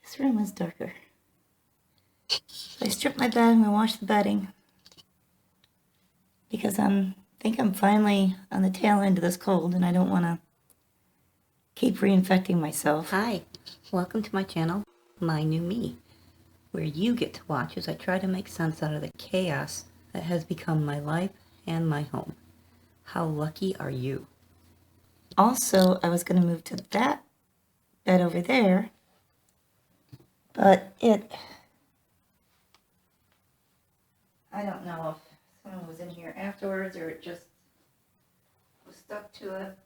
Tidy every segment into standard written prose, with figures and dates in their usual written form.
This room is darker. So I stripped my bed and I washed the bedding because I think I'm finally on the tail end of this cold and I don't want to keep reinfecting myself. Hi, welcome to my channel, My New Me, where you get to watch as I try to make sense out of the chaos that has become my life and my home. How lucky are you? Also, I was going to move to that bed over there, but I don't know if someone was in here afterwards or it just was stuck to it,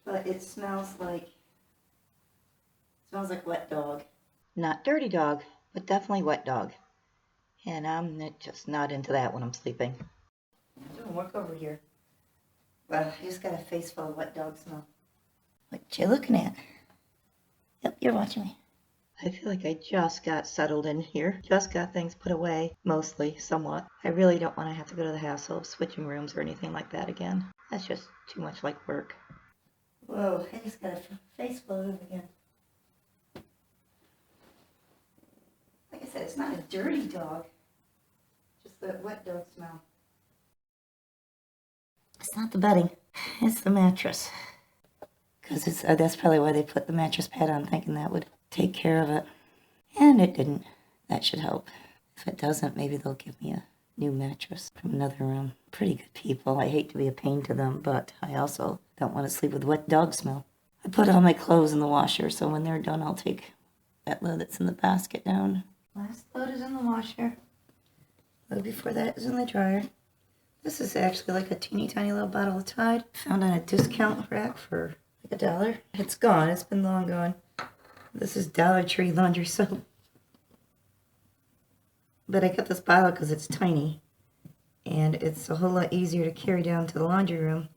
but it smells like wet dog. Not dirty dog, but definitely wet dog. And I'm just not into that when I'm sleeping. I'm doing work over here. Well, I just got a face full of wet dog smell. What you looking at? Yep, you're watching me. I feel like I just got settled in here. Just got things put away, mostly, somewhat. I really don't want to have to go to the hassle of switching rooms or anything like that again. That's just too much like work. Whoa, I just got a face full of it again. Like I said, it's not a dirty dog. Just that wet dog smell. It's not the bedding. It's the mattress. Because that's probably why they put the mattress pad on, thinking that would take care of it. And it didn't. That should help. If it doesn't, maybe they'll give me a new mattress from another room. Pretty good people. I hate to be a pain to them, but I also don't want to sleep with wet dog smell. I put all my clothes in the washer, so when they're done, I'll take that load that's in the basket down. Last load is in the washer. Load before that is in the dryer. This is actually like a teeny tiny little bottle of Tide. Found on a discount rack for like $1. It's gone. It's been long gone. This is Dollar Tree laundry soap. But I got this bottle because it's tiny. And it's a whole lot easier to carry down to the laundry room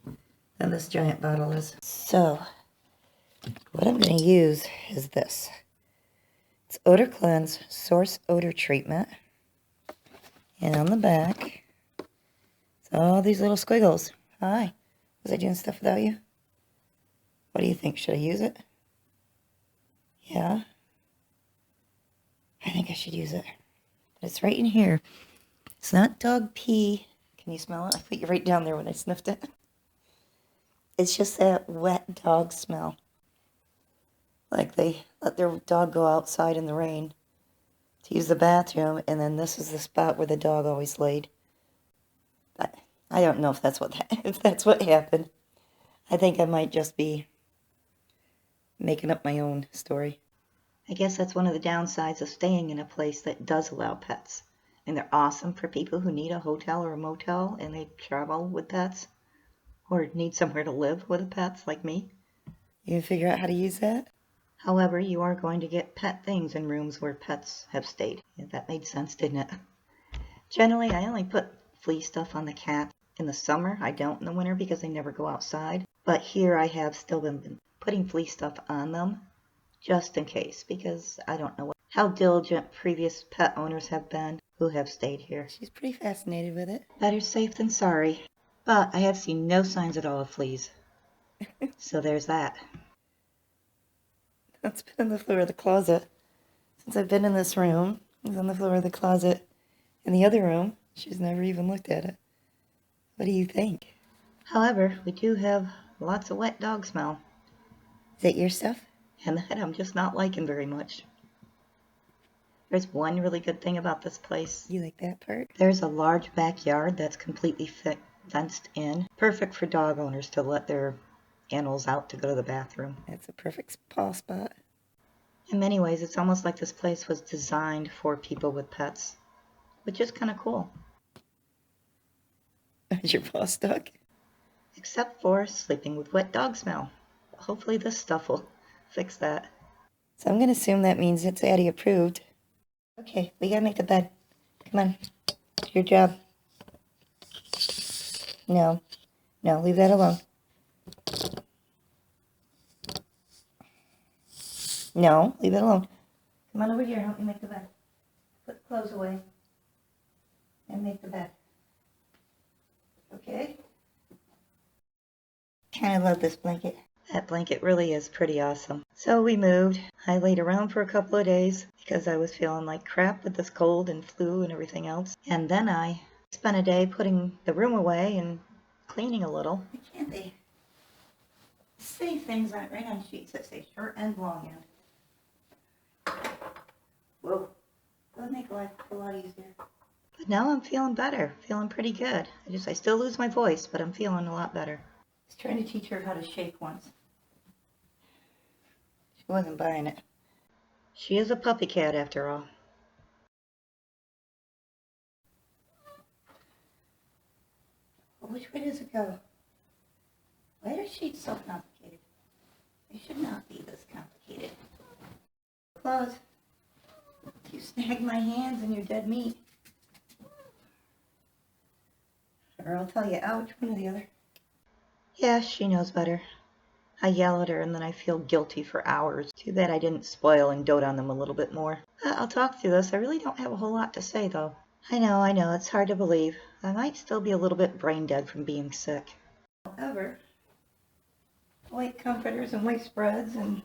than this giant bottle is. So, what I'm going to use is this. It's Odorklenz Source Odor Treatment. And on the back, it's all these little squiggles. Hi. Was I doing stuff without you? What do you think? Should I use it? Yeah? I think I should use it. But it's right in here. It's not dog pee. Can you smell it? I put you right down there when I sniffed it. It's just that wet dog smell. Like they let their dog go outside in the rain to use the bathroom, and then this is the spot where the dog always laid. But I don't know if that's what happened. I think I might just be making up my own story. I guess that's one of the downsides of staying in a place that does allow pets. And they're awesome for people who need a hotel or a motel and they travel with pets. Or need somewhere to live with pets like me. You can figure out how to use that? However, you are going to get pet things in rooms where pets have stayed. Yeah, that made sense, didn't it? Generally, I only put flea stuff on the cat in the summer. I don't in the winter because they never go outside. But here I have still been putting flea stuff on them just in case, because I don't know how diligent previous pet owners have been who have stayed here. She's pretty fascinated with it. Better safe than sorry. But I have seen no signs at all of fleas. So there's that. It's been on the floor of the closet. Since I've been in this room, it's on the floor of the closet. In the other room, she's never even looked at it. What do you think? However, we do have lots of wet dog smell. Is that your stuff? And that I'm just not liking very much. There's one really good thing about this place. You like that part? There's a large backyard that's completely fenced in. Perfect for dog owners to let their animals out to go to the bathroom. That's a perfect paw spot. In many ways, it's almost like this place was designed for people with pets, which is kind of cool. Is your paw stuck? Except for sleeping with wet dog smell. Hopefully this stuff will fix that. So I'm going to assume that means it's Addie approved. Okay, we got to make the bed. Come on. Do your job. No. No, leave that alone. No, leave it alone. Come on over here, help me make the bed. Put the clothes away. And make the bed. Okay? Kind of love this blanket. That blanket really is pretty awesome. So we moved. I laid around for a couple of days because I was feeling like crap with this cold and flu and everything else. And then I spent a day putting the room away and cleaning a little. Why can't they say things on right on sheets that say short end, long end? Whoa. That would make life a lot easier. But now I'm feeling better, feeling pretty good. I still lose my voice, but I'm feeling a lot better. I was trying to teach her how to shake once. She wasn't buying it. She is a puppy cat after all. Well, which way does it go? Why are sheets so complicated? They should not be this complicated. Claws. You snag my hands and your dead meat. Or I'll tell you, ouch, one or the other. Yeah, she knows better. I yell at her and then I feel guilty for hours. Too bad I didn't spoil and dote on them a little bit more. I'll talk through this. I really don't have a whole lot to say though. I know, it's hard to believe. I might still be a little bit brain dead from being sick. However, white comforters and white spreads and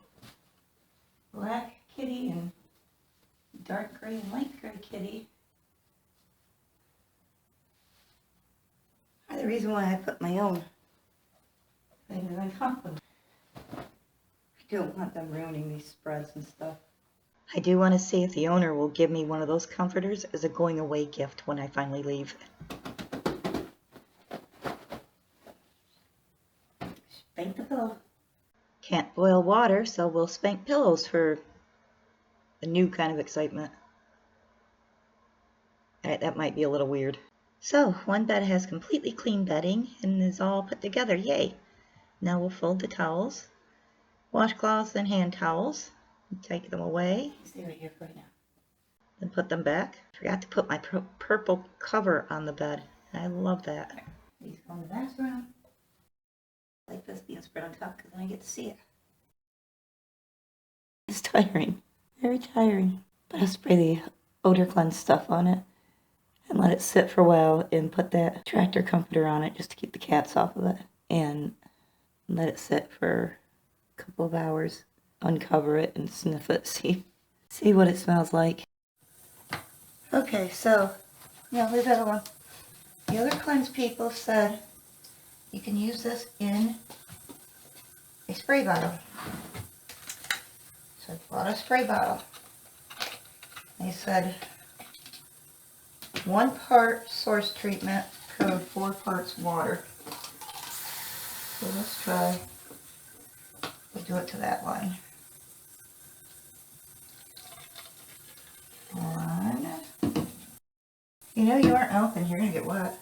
black kitty and dark gray and light gray kitty are the reason why I put my own things on top of them. I don't want them ruining these spreads and stuff. I do want to see if the owner will give me one of those comforters as a going away gift when I finally leave. Spank the pillow. Can't boil water, so we'll spank pillows for a new kind of excitement. Alright, that might be a little weird. So, one bed has completely clean bedding and is all put together, yay! Now we'll fold the towels, washcloths and hand towels, and take them away. Stay right here for right now. Then put them back. Forgot to put my purple cover on the bed. I love that. These go in the bathroom. I like this being spread on top because then I get to see it. It's tiring. Very tiring. But I'll spray the Odorklenz stuff on it and let it sit for a while and put that tractor comforter on it just to keep the cats off of it. And let it sit for a couple of hours. Uncover it and sniff it. See what it smells like. Okay, so, yeah, leave that alone. The Odorklenz people said you can use this in a spray bottle. So I bought a spray bottle. They said 1 part source treatment per 4 parts water. So let's try, we'll do it to that line. 1. You know you aren't open, you're going to get wet.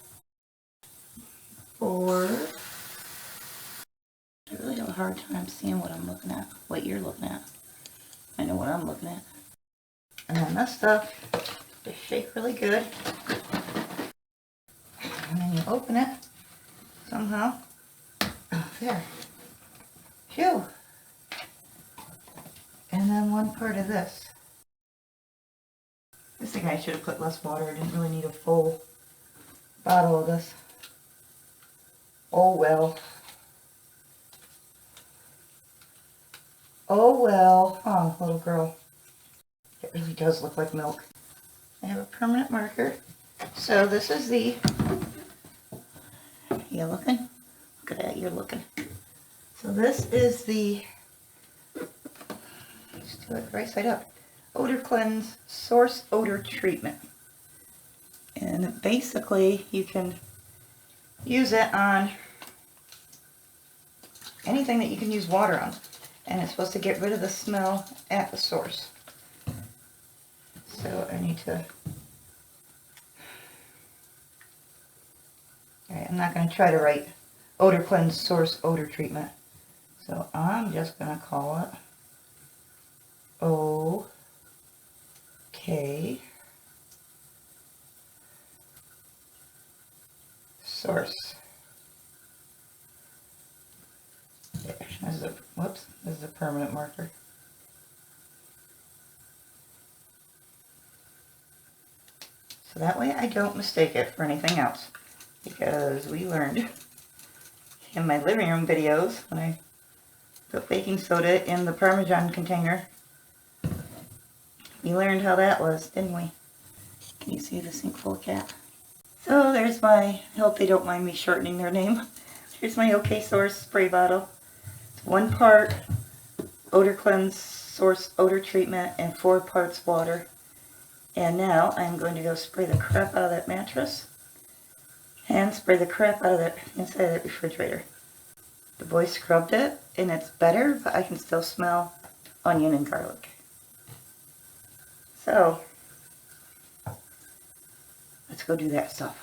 4. I really have a hard time seeing what I'm looking at, what you're looking at. I know what I'm looking at. And then this stuff, just shake really good. And then you open it somehow. Oh, there. Phew. And then 1 part of this. This thing I should have put less water. I didn't really need a full bottle of this. Oh well. Oh well. Oh, little girl. It really does look like milk. I have a permanent marker. So this is the... You looking? Look at that, you're looking. So this is the... Just do it right side up. Odorklenz Source Odor Treatment. And basically you can use it on anything that you can use water on. And it's supposed to get rid of the smell at the source. So I need to... Alright, I'm not going to try to write Odorklenz Source Odor Treatment. So I'm just going to call it OK Source. There, this is a, whoops, this is a permanent marker. So that way I don't mistake it for anything else. Because we learned in my living room videos when I Put baking soda in the Parmesan container. We learned how that was, didn't we? Can you see the sink full of cat? So there's my, I hope they don't mind me shortening their name. Here's my OK Source spray bottle. It's 1 part Odorklenz Source odor treatment and 4 parts water. And now I'm going to go spray the crap out of that mattress and spray the crap out of that inside of that refrigerator. The boy scrubbed it and it's better, but I can still smell onion and garlic. So let's go do that stuff.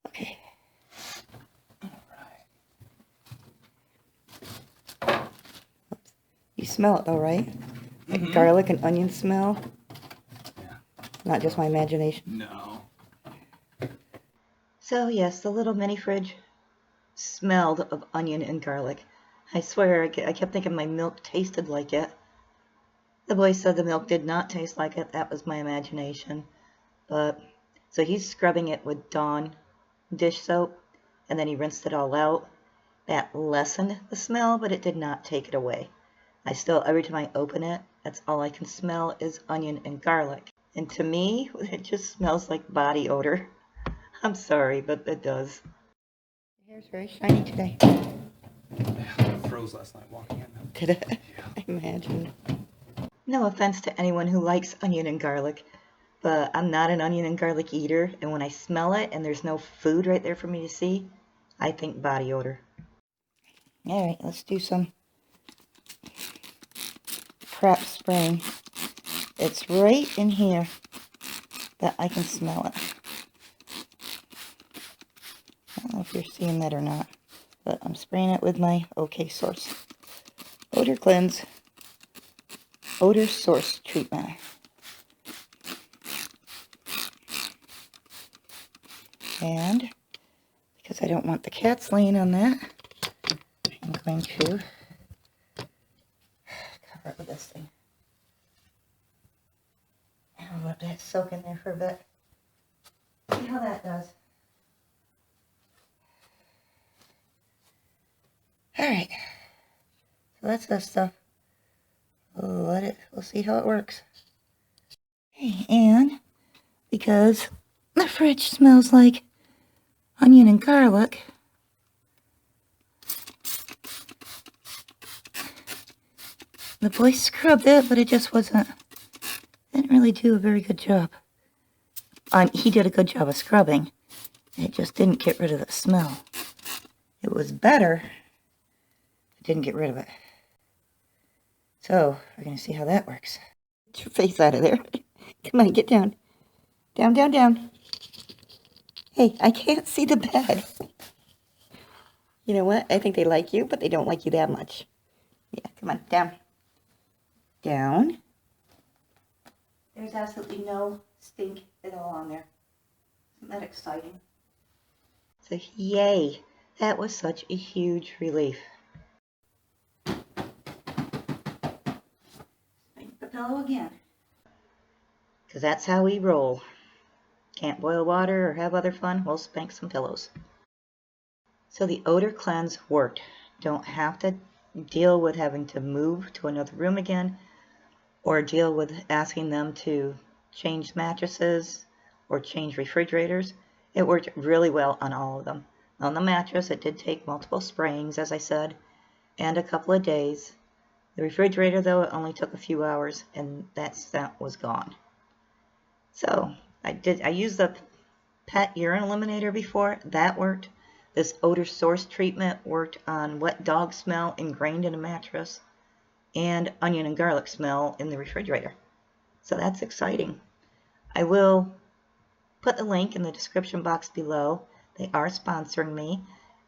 Okay. You smell it though, right? Like garlic and onion smell? Yeah. Not just my imagination. No. So yes, the little mini fridge smelled of onion and garlic. I swear, I kept thinking my milk tasted like it. The boy said the milk did not taste like it. That was my imagination. But, so he's scrubbing it with Dawn dish soap, and then he rinsed it all out. That lessened the smell, but it did not take it away. I still, every time I open it, that's all I can smell is onion and garlic. And to me, it just smells like body odor. I'm sorry, but it does. Your hair's very shiny today. I froze last night walking in. Did it? Yeah. I imagine. No offense to anyone who likes onion and garlic, but I'm not an onion and garlic eater, and when I smell it and there's no food right there for me to see, I think body odor. Alright, let's do some prep spraying. It's right in here that I can smell it. I don't know if you're seeing that or not, but I'm spraying it with my OK Source Odorklenz Odor Source Treatment. And because I don't want the cats laying on that, I'm going to cover it with this thing. And I'll let that soak in there for a bit. See how that does. Alright. So that's that stuff. We'll see how it works. Okay, and because the fridge smells like onion and garlic, the boy scrubbed it, but it just didn't really do a very good job. He did a good job of scrubbing. It just didn't get rid of the smell. It was better. It didn't get rid of it. So, we're going to see how that works. Get your face out of there. Come on, get down. Down, down, down. Hey, I can't see the bed. You know what? I think they like you, but they don't like you that much. Yeah, come on, down. Down. There's absolutely no stink at all on there. Isn't that exciting? So, yay. That was such a huge relief. Spank the pillow again. Because that's how we roll. Can't boil water or have other fun? We'll spank some pillows. So the odor cleanse worked. Don't have to deal with having to move to another room again or deal with asking them to change mattresses or change refrigerators. It worked really well on all of them. On the mattress, it did take multiple sprayings, as I said, and a couple of days. The refrigerator, though, it only took a few hours, and that scent was gone. So I used the Pet Urine Eliminator before. That worked. This odor source treatment worked on wet dog smell ingrained in a mattress and onion and garlic smell in the refrigerator. So that's exciting. I will put the link in the description box below. They are sponsoring me.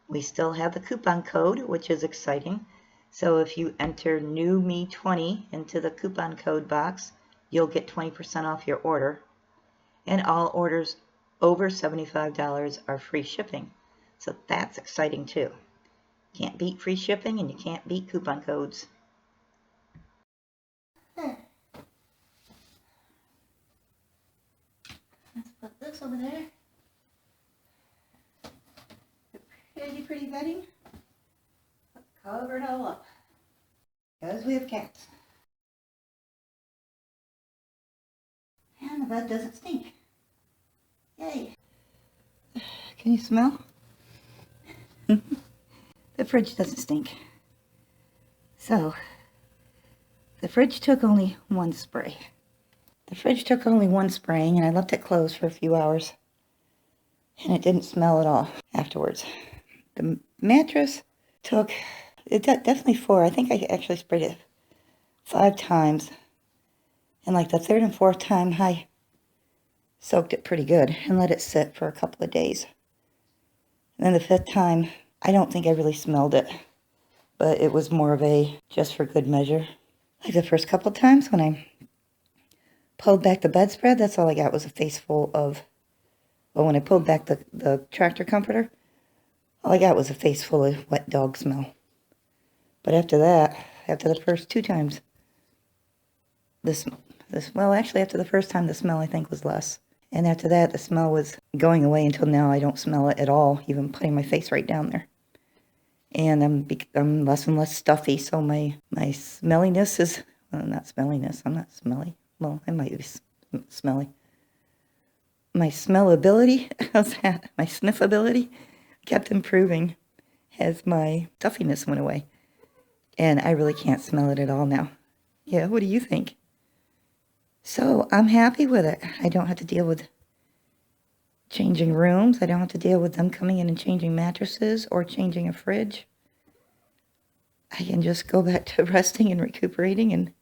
We still have the coupon code, which is exciting. So if you enter NewMe20 into the coupon code box, you'll get 20% off your order. And all orders over $75 are free shipping. So that's exciting too. Can't beat free shipping and you can't beat coupon codes. Let's put this over there. Pretty bedding. Put the Cover it all up. Because we have cats. And the bed doesn't stink. Yay. Can you smell? The fridge doesn't stink. So, the fridge took only one spray. The fridge took only one spraying, and I left it closed for a few hours. And it didn't smell at all afterwards. The mattress took, definitely 4. I think I actually sprayed it 5 times. And like the 3rd and 4th time, I soaked it pretty good and let it sit for a couple of days. And then the 5th time, I don't think I really smelled it. But it was more of a just for good measure. Like the first couple of times when I pulled back the bedspread, that's all I got was a face full of, well, when I pulled back the tractor comforter, all I got was a face full of wet dog smell. But after that, after the first 2 times, well, actually after the first time, the smell I think was less. And after that, the smell was going away until now I don't smell it at all, even putting my face right down there. And I'm less and less stuffy, so my smelliness is, well, not smelliness, I'm not smelly. Well, I might be smelly. My smellability, how's that? My sniffability kept improving as my stuffiness went away. And I really can't smell it at all now. Yeah, what do you think? So I'm happy with it. I don't have to deal with changing rooms. I don't have to deal with them coming in and changing mattresses or changing a fridge. I can just go back to resting and recuperating and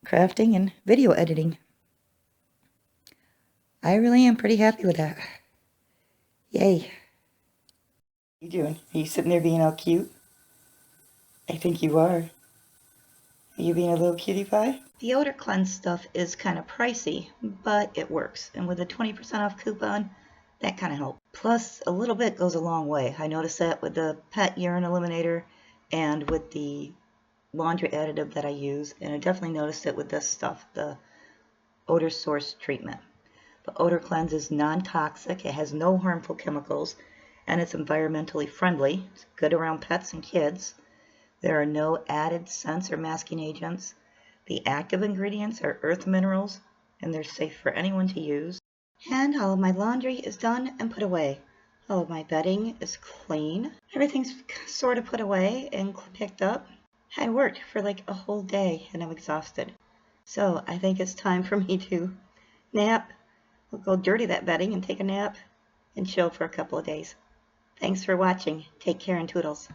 crafting and video editing. I really am pretty happy with that. Yay. What are you doing? Are you sitting there being all cute? I think you are. Are you being a little cutie pie? The Odorklenz stuff is kind of pricey, but it works. And with a 20% off coupon, that kind of helps. Plus, a little bit goes a long way. I noticed that with the Pet Urine Eliminator and with the laundry additive that I use. And I definitely noticed it with this stuff, the odor source treatment. But Odorklenz is non-toxic, it has no harmful chemicals, and it's environmentally friendly. It's good around pets and kids. There are no added scents or masking agents. The active ingredients are earth minerals, and they're safe for anyone to use. And all of my laundry is done and put away. All of my bedding is clean. Everything's sort of put away and picked up. I worked for like a whole day, and I'm exhausted. So I think it's time for me to nap. We'll go dirty that bedding and take a nap and chill for a couple of days. Thanks for watching. Take care and toodles.